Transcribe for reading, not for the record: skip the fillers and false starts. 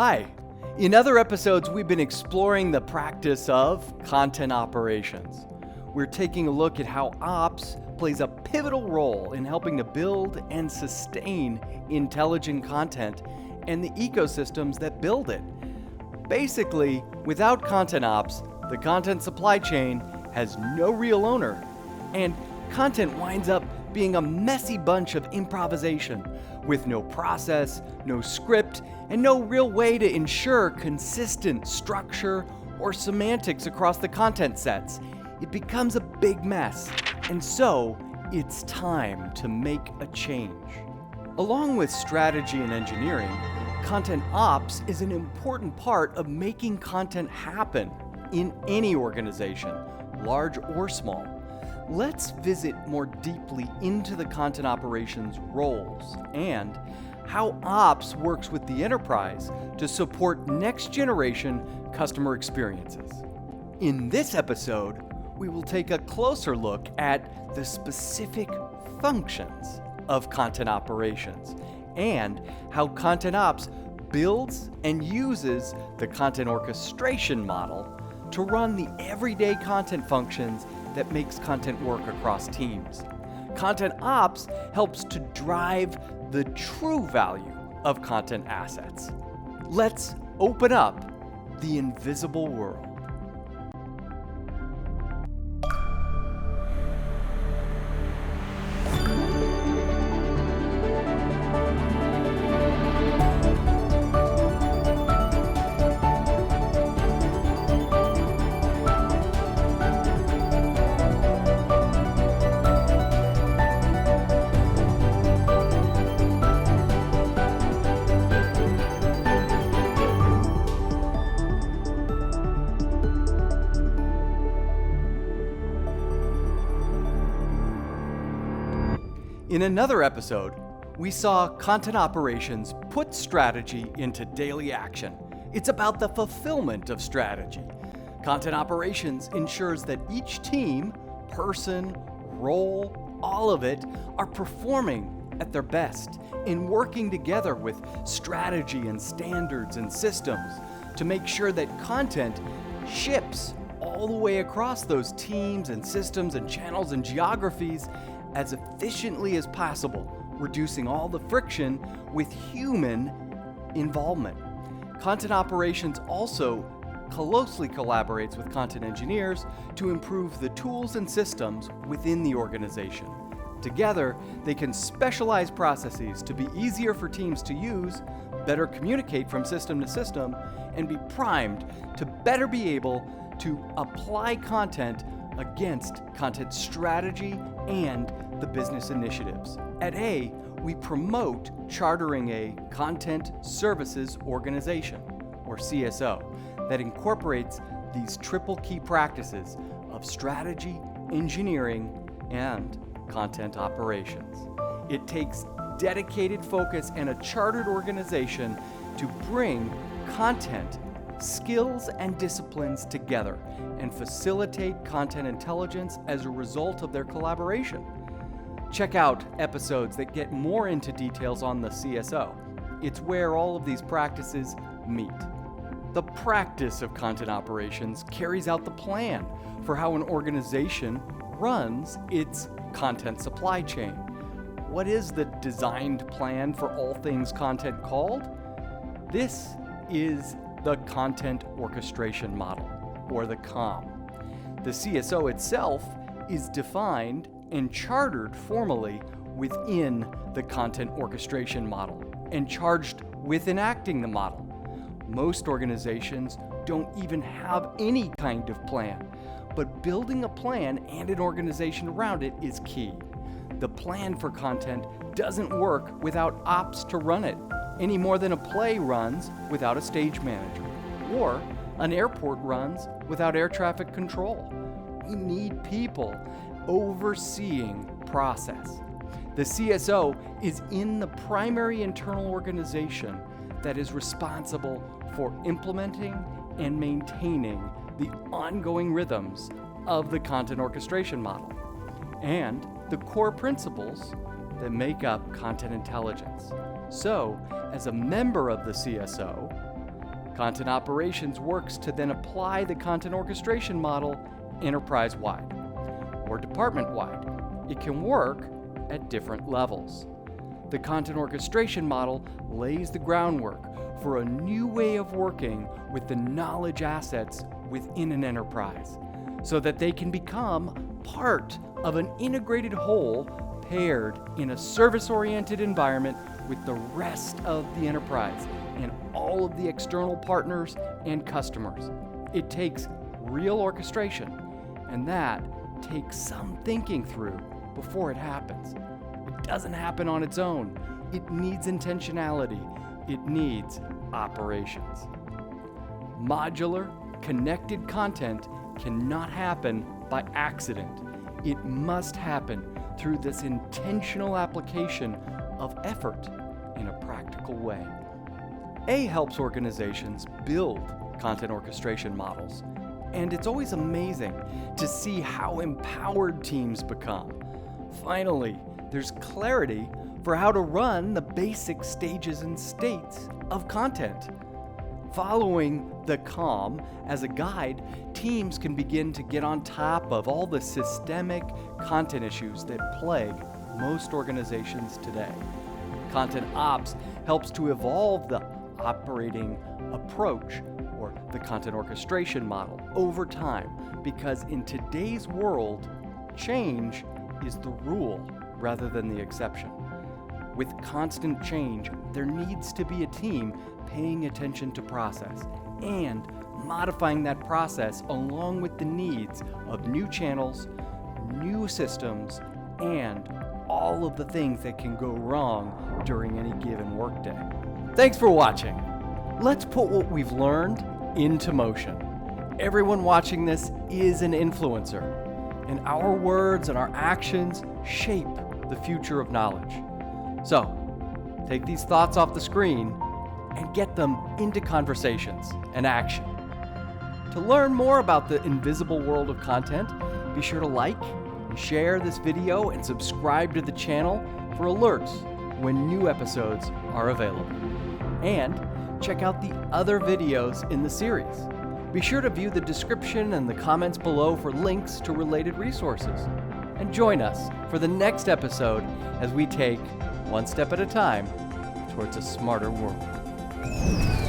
Hi. In other episodes, we've been exploring the practice of content operations. We're taking a look at how ops plays a pivotal role in helping to build and sustain intelligent content and the ecosystems that build it. Basically, without content ops, the content supply chain has no real owner, and content winds up being a messy bunch of improvisation with no process, no script, and no real way to ensure consistent structure or semantics across the content sets. It becomes a big mess, and so it's time to make a change. Along with strategy and engineering, content ops is an important part of making content happen in any organization, large or small. Let's visit more deeply into the content operations roles and how ops works with the enterprise to support next generation customer experiences. In this episode, we will take a closer look at the specific functions of content operations and how content ops builds and uses the content orchestration model to run the everyday content functions that makes content work across teams. Content ops helps to drive the true value of content assets. Let's open up the invisible world. In another episode, we saw content operations put strategy into daily action. It's about the fulfillment of strategy. Content operations ensures that each team, person, role, all of it are performing at their best in working together with strategy and standards and systems to make sure that content ships all the way across those teams and systems and channels and geographies as efficiently as possible, reducing all the friction with human involvement. Content operations also closely collaborates with content engineers to improve the tools and systems within the organization. Together, they can specialize processes to be easier for teams to use, better communicate from system to system, and be primed to better be able to apply content against content strategy and the business initiatives. At A, we promote chartering a Content Services Organization, or CSO, that incorporates these triple key practices of strategy, engineering, and content operations. It takes dedicated focus and a chartered organization to bring content, skills, and disciplines together and facilitate content intelligence as a result of their collaboration. Check out episodes that get more into details on the CSO. It's where all of these practices meet. The practice of content operations carries out the plan for how an organization runs its content supply chain. What is the designed plan for all things content called? This is the Content Orchestration Model, or the COM. The CSO itself is defined and chartered formally within the Content Orchestration Model and charged with enacting the model. Most organizations don't even have any kind of plan, but building a plan and an organization around it is key. The plan for content doesn't work without ops to run it, any more than a play runs without a stage manager, or an airport runs without air traffic control. We need people overseeing process. The CSO is in the primary internal organization that is responsible for implementing and maintaining the ongoing rhythms of the content orchestration model and the core principles that make up content intelligence. So, as a member of the CSO, Content operations works to then apply the content orchestration model enterprise-wide or department-wide. It can work at different levels. The content orchestration model lays the groundwork for a new way of working with the knowledge assets within an enterprise so that they can become part of an integrated whole paired in a service-oriented environment with the rest of the enterprise and all of the external partners and customers. It takes real orchestration, and that takes some thinking through before it happens. It doesn't happen on its own. It needs intentionality. It needs operations. Modular, connected content cannot happen by accident. It must happen through this intentional application of effort in a practical way. A helps organizations build content orchestration models, and it's always amazing to see how empowered teams become. Finally, there's clarity for how to run the basic stages and states of content. Following the COM as a guide, teams can begin to get on top of all the systemic content issues that plague most organizations today. Content Ops helps to evolve the operating approach or the content orchestration model over time, because in today's world, change is the rule rather than the exception. With constant change, there needs to be a team paying attention to process and modifying that process along with the needs of new channels, new systems, and all of the things that can go wrong during any given workday. Thanks for watching. Let's put what we've learned into motion. Everyone watching this is an influencer, and our words and our actions shape the future of knowledge. So, take these thoughts off the screen and get them into conversations and action. To learn more about the invisible world of content, be sure to like and share this video and subscribe to the channel for alerts when new episodes are available. And check out the other videos in the series. Be sure to view the description and the comments below for links to related resources. And join us for the next episode as we take one step at a time towards a smarter world.